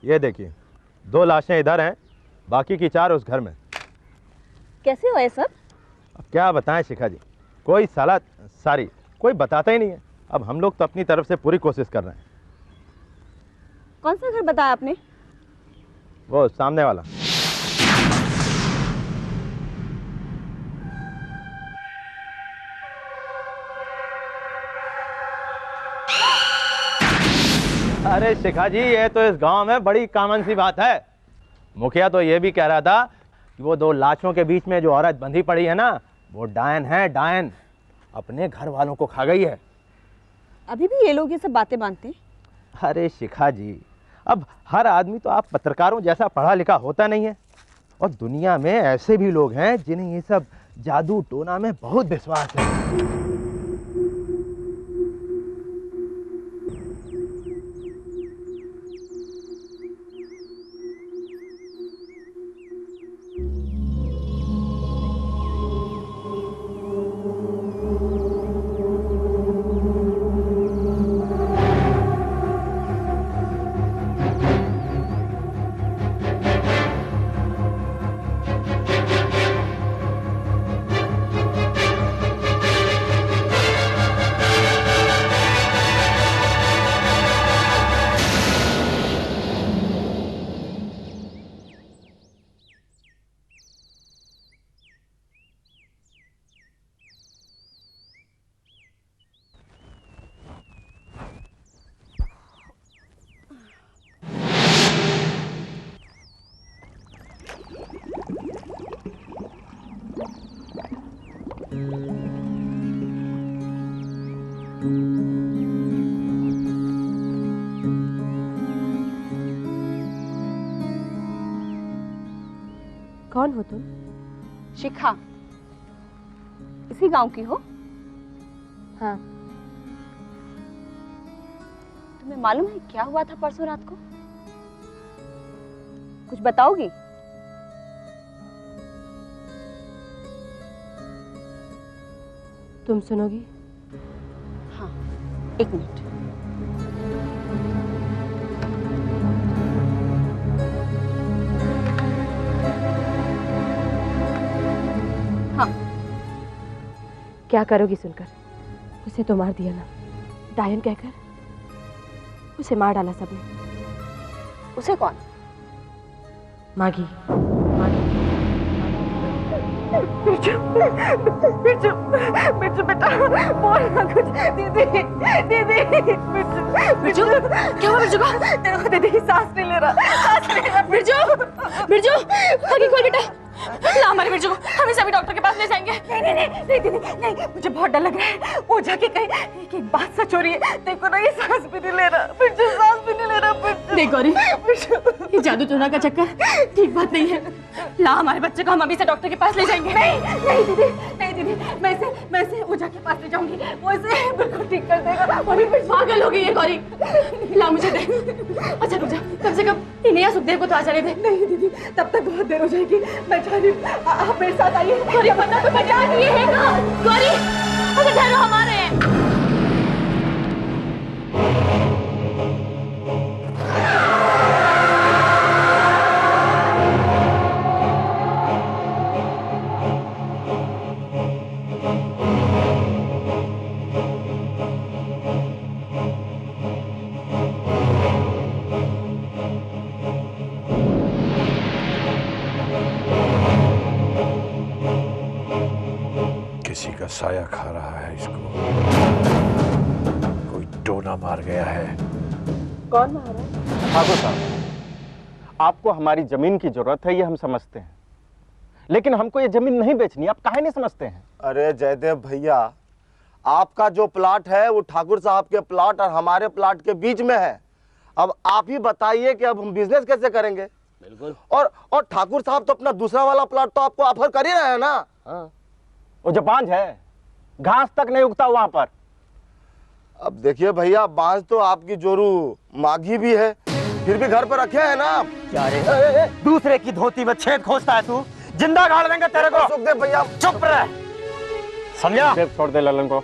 ये देखिए, 2 लाशें इधर हैं, बाकी की 4 उस घर में। कैसे हुआ ये सब? अब क्या बताएं शिखा जी, कोई कोई बताता ही नहीं है। अब हम लोग तो अपनी तरफ से पूरी कोशिश कर रहे हैं। कौन सा घर बताया आपने? वो सामने वाला। अरे शिखा जी, ये तो इस गांव में बड़ी कॉमन सी बात है। मुखिया तो ये भी कह रहा था कि वो 2 लाशों के बीच में जो औरत बंधी पड़ी है ना, वो डायन है, डायन। अपने घर वालों को खा गई है। अभी भी ये लोग ये सब बातें मानते हैं? अरे शिखा जी, अब हर आदमी तो आप पत्रकारों जैसा पढ़ा लिखा होता नहीं है, और दुनिया में ऐसे भी लोग हैं जिन्हें ये सब जादू टोना में बहुत विश्वास है। कौन हो तुम? शिखा। इसी गांव की हो? हाँ। तुम्हें मालूम है क्या हुआ था परसों रात को? कुछ बताओगी? तुम सुनोगी? हाँ, 1 मिनट। हाँ। क्या करोगी सुनकर? उसे तो मार दिया ना, डायन कहकर उसे मार डाला सबने। उसे कौन? मागी। बिरजू, बिरजू, बिरजू बेटा, बोल ना कुछ। दीदी, दीदी, बिरजू, बिरजू, क्या हुआ बिरजू को? देखो दीदी, सांस नहीं ले रहा। बिरजू, बिरजू, आगे खोल बेटा। ला हमारे बिरजू को, हम इसे अभी डॉक्टर के पास ले जाएंगे। नहीं नहीं नहीं नहीं दीदी, नहीं, मुझे बहुत डर लग रहा है। वो जाके कहीं एक बात सच हो रही है। देखो ना, ये सांस भी नहीं ले रहा। बिरजू, सांस भी नहीं ले रहा। बिरजू, देख गौरी, बिरजू, ये जादू टोना का चक्कर ठीक बात नहीं है। ला हमारे बच्चे को, हम अभी से डॉक्टर के पास ले जाएंगे। नहीं नहीं दीदी, नहीं दीदी, मैं इसे ओझा के पास ले जाऊंगी। वो इसे बिल्कुल ठीक कर देगा। गौरी पागल हो गई है गौरी। ला मुझे दे। अच्छा रुक जा, कम से कम इन्हें या सुखदेव को तो आ जाने दे। नहीं दीदी, तब तक बहुत देर हो जाएगी। मैं जा रही हूँ, आप मेरे साथ आइए। गौरी वरना तो बचा दिए है ना। गौरी, अगर ठहरो हमारे। किसी का साया खा रहा है इसको। कोई टोना मार गया है। कौन मार रहा है? ठाकुर साहब, आपको हमारी जमीन की जरूरत है, ये हम समझते हैं, लेकिन हमको ये जमीन नहीं बेचनी। आप काहे नहीं समझते हैं? अरे जयदेव भैया, आपका जो प्लाट है वो ठाकुर साहब के प्लाट और हमारे प्लाट के बीच में है। अब आप ही बताइए कि अब हम बिजनेस कैसे करेंगे। बिल्कुल। और ठाकुर साहब तो अपना दूसरा वाला प्लाट तो आपको ऑफर कर ही रहे हैं ना। हाँ, वो जो बांझ है, घास तक नहीं उगता वहां पर। अब देखिए भैया, बांझ तो आपकी जोरू माघी भी है, फिर भी घर पर रखे हैं ना आप। क्या रे, दूसरे की धोती में छेद खोजता है तू? जिंदा गाड़ देंगे तेरे को। सुखदेव भैया चुप रह, समझा? छोड़ दे ललन को,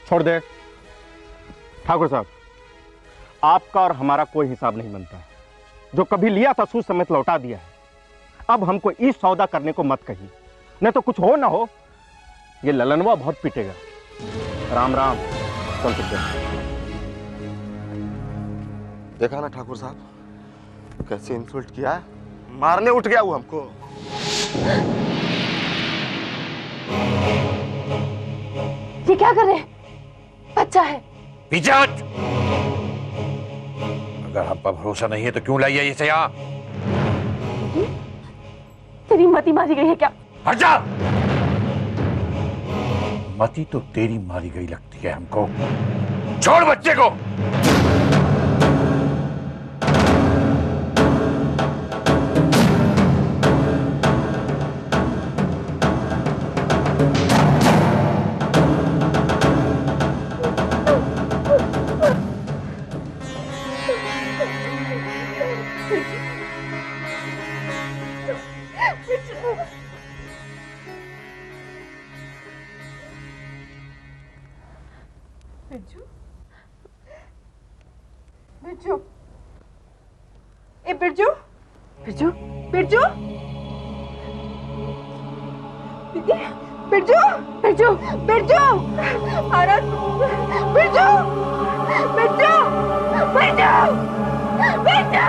छोड़ दे। ठाकुर साहब, आपका और हमारा कोई हिसाब नहीं बनता है। जो कभी लिया था सूद समेत लौटा दिया है। अब हमको इस सौदा करने को मत कहिए, नहीं तो कुछ हो ना हो ये ललनवा बहुत पीटेगा। राम राम। चल सकते हैं। देखा ना ठाकुर साहब कैसे इंसल्ट किया है, मारने उठ गया वो हमको। ये क्या कर रहे हैं? बच्चा है। पीछे हट। अगर हम पर भरोसा नहीं है तो क्यों लाई है इसे यहाँ? तेरी मती मारी गई है क्या? हट जा। मती तो तेरी मारी गई लगती है हमको। छोड़ बच्चे को। बिरजू, ए बिरजू, बिरजू, बिरजू, दीदी, बिरजू, बिरजू, बिरजू, आरत, बिरजू, बिरजू, बिरजू, बिरजू, बिरजू,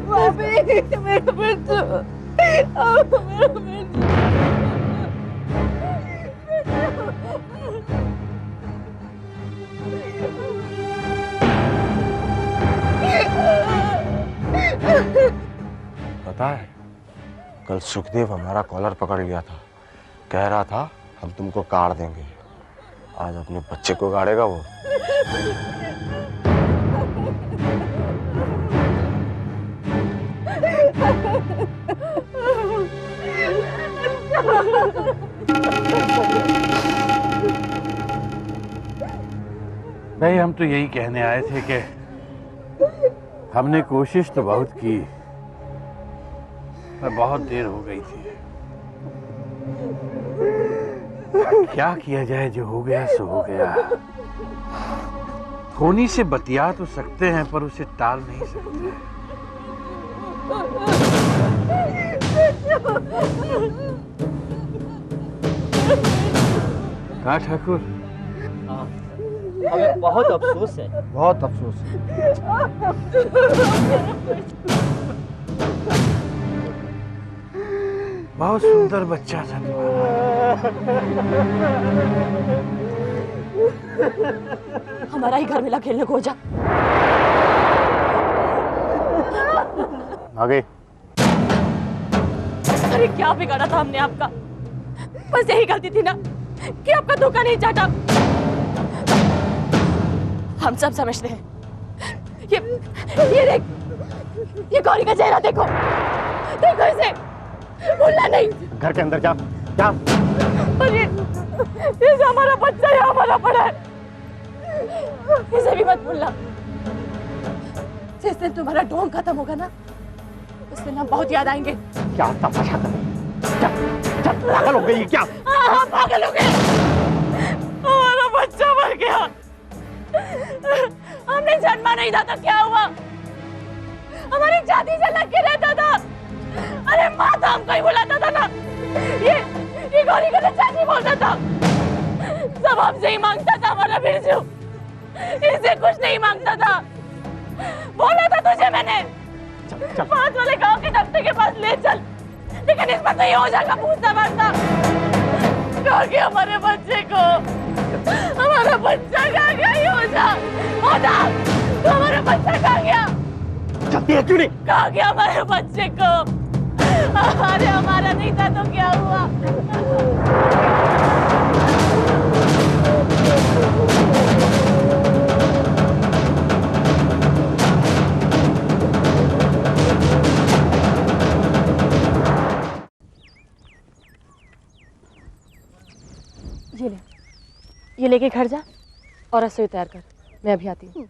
भाभी, मेरा बिरजू, मेरा बिरजू। पता है कल सुखदेव हमारा कॉलर पकड़ लिया था, कह रहा था हम तुमको काट देंगे। आज अपने बच्चे को गाड़ेगा वो। नहीं, हम तो यही कहने आए थे कि हमने कोशिश तो बहुत की पर बहुत देर हो गई थी। क्या किया जाए, जो हो गया सो हो गया। होनी से बतिया तो सकते हैं पर उसे टाल नहीं सकते। हाँ ठाकुर, हमें बहुत अफसोस है। बहुत अफसोस है। बहुत सुंदर बच्चा था हमारा ही घर मिला खेलने को। जा आ गई। अरे क्या बिगाड़ा था हमने आपका? बस यही गलती थी ना कि आपका धोखा नहीं चाटा। हम सब समझते हैं। ये देख, ये गौरी का चेहरा देखो, देखो इसे, भूलना नहीं। घर के अंदर जा, जा। पर ये हमारा बच्चा यहाँ मरा पड़ा है, इसे भी मत भूलना। जिस दिन तुम्हारा ढोंग खत्म होगा ना, उस दिन हम बहुत याद आएंगे। क्या तमाशा कर रही है? क्या पागल हो गई क्या? हाँ, पागल हो गए। हमारा बच्चा मर गया, हमने जन्मा नहीं था तो क्या हुआ? हमारी छाती से लग के रहता था। अरे माँ तो हमको ही बुलाता था ना। ये गौरी को तो चाची बोलता था। सब हमसे ही मांगता था हमारा बिरजू, इससे कुछ नहीं मांगता था। बोला था तुझे मैंने, पास वाले गांव के डॉक्टर के पास ले चल, लेकिन इस पर तो ये हो जाएगा पूछता मारता। कहा गया हमारे बच्चे को? हमारा बच्चा कहाँ गया? ये हो जा तो हमारा बच्चा कहाँ गया? चलती है क्यों नहीं? कहाँ गया हमारे बच्चे को? अरे हमारा नहीं था तो क्या हुआ? ये लेके घर जा और रसोई तैयार कर, मैं अभी आती हूँ।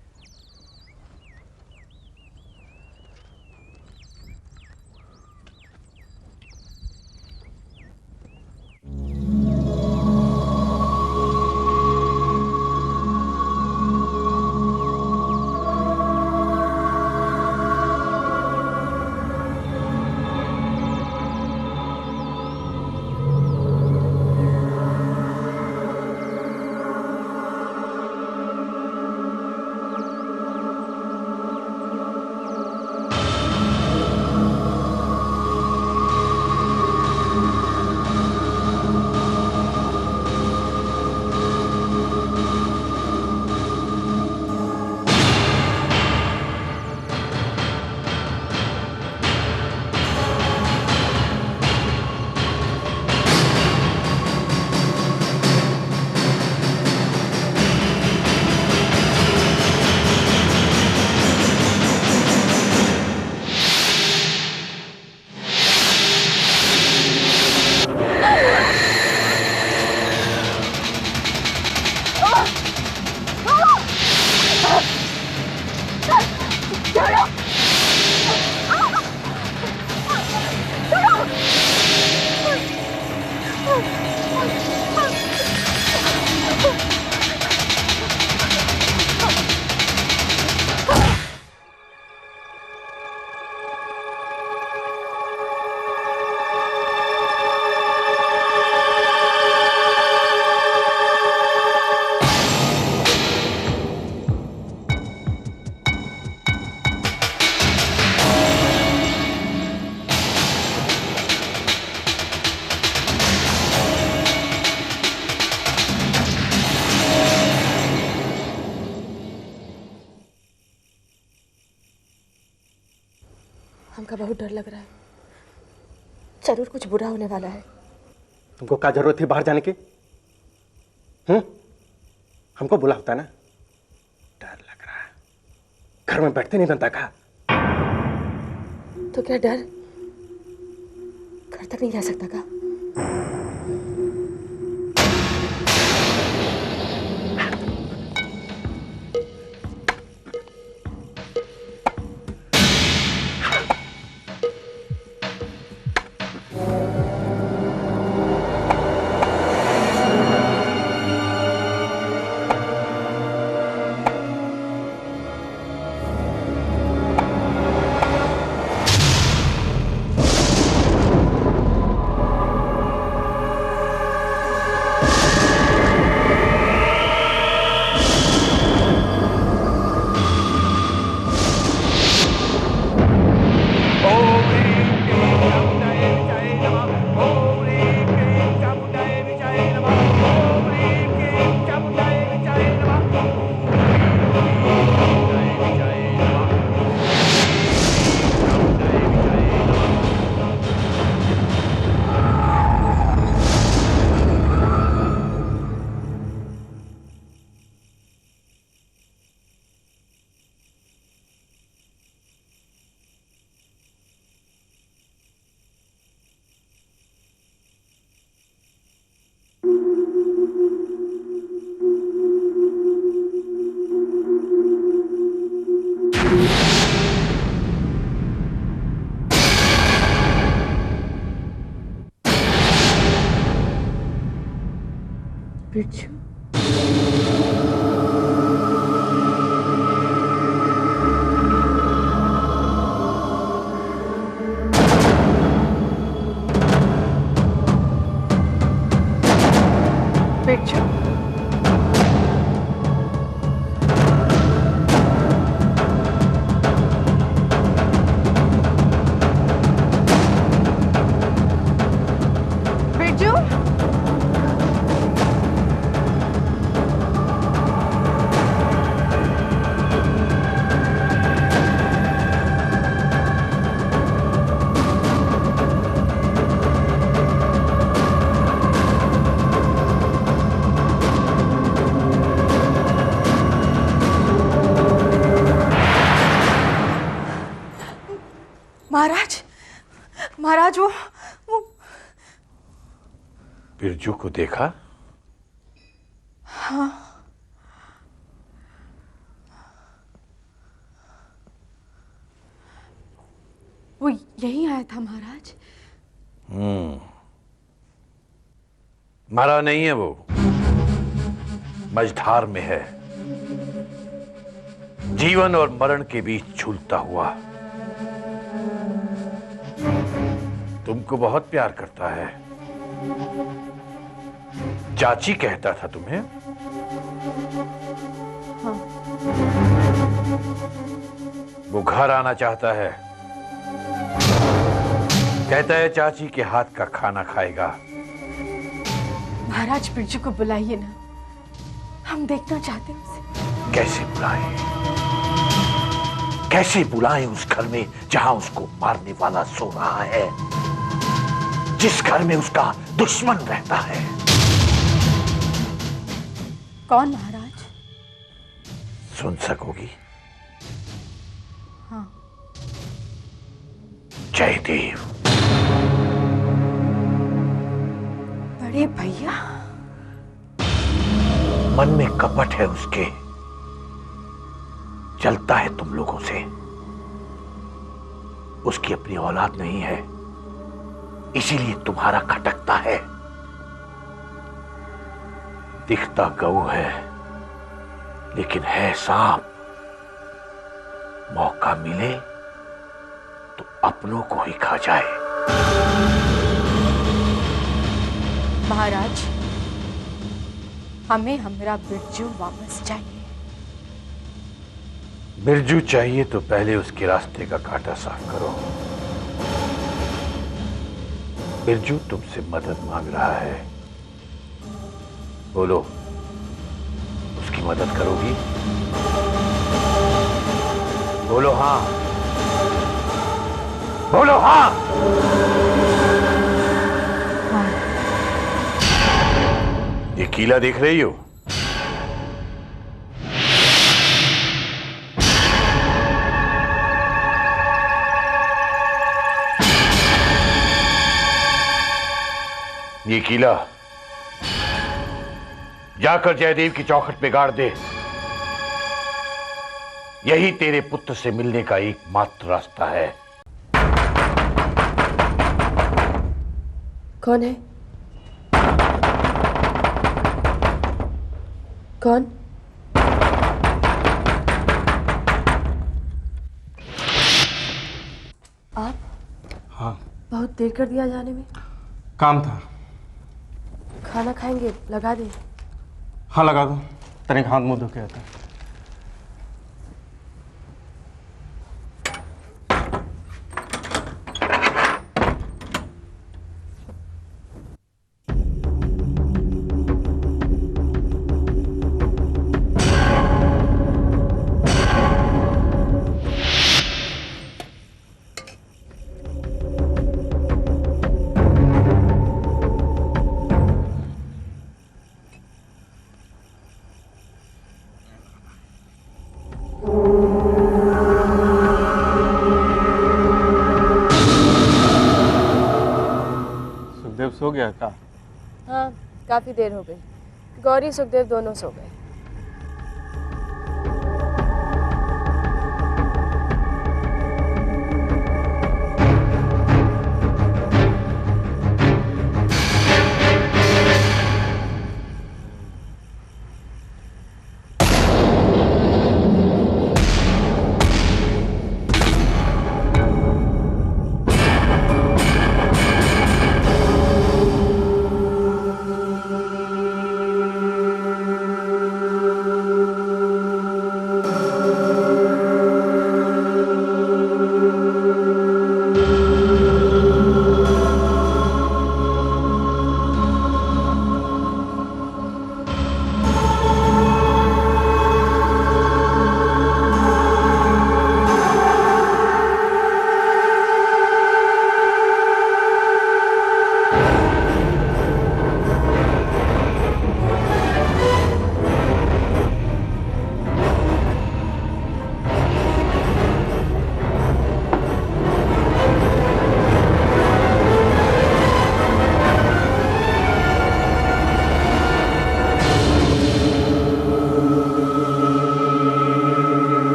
का बहुत डर लग रहा है। जरूर कुछ बुरा होने वाला है। तुमको क्या जरूरत थी बाहर जाने की? हमको बुला होता ना। डर लग रहा है, घर में बैठते नहीं बनता का? तो क्या डर घर तक नहीं जा सकता का? बिरजू, बिरजू, बिरजू, महाराज, महाराज वो बिरजू को देखा? हाँ, वो यहीं आया था महाराज। मरा नहीं है वो, मझधार में है, जीवन और मरण के बीच झूलता हुआ। तुमको बहुत प्यार करता है। चाची कहता था तुम्हें? हाँ। वो घर आना चाहता है, कहता है चाची के हाथ का खाना खाएगा। महाराज बिरजू को बुलाइए ना, हम देखना चाहते हैं उसे। कैसे बुलाएं? कैसे बुलाएं उस घर में जहां उसको मारने वाला सो रहा है, जिस घर में उसका दुश्मन रहता है? कौन महाराज? सुन सकोगी? हाँ। जयदेव। बड़े भैया? मन में कपट है उसके, चलता है तुम लोगों से। उसकी अपनी औलाद नहीं है, इसीलिए तुम्हारा खटकता है। दिखता गऊ है लेकिन है सांप। मौका मिले तो अपनों को ही खा जाए। महाराज, हमें हमारा बिरजू वापस चाहिए। बिरजू चाहिए तो पहले उसके रास्ते का कांटा साफ करो। बिरजू तुमसे मदद मांग रहा है, बोलो उसकी मदद करोगी? बोलो हाँ। बोलो हाँ। ये किला देख रही हो? ये किला जाकर जयदेव की चौखट पे गाड़ दे। यही तेरे पुत्र से मिलने का एकमात्र रास्ता है। कौन है? कौन? आप? हाँ। बहुत देर कर दिया जाने में। काम था। खाना खाएंगे? लगा दें? हाँ लगा दो, तनिक हाथ मुंह धो के आता है। सुखदेव सो गया था? हाँ, काफी देर हो गई। गौरी सुखदेव दोनों सो गए।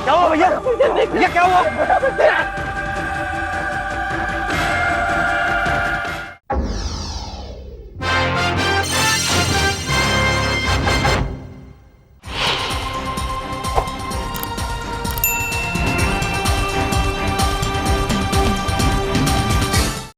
क्या हुआ भैया? भैया क्या हुआ?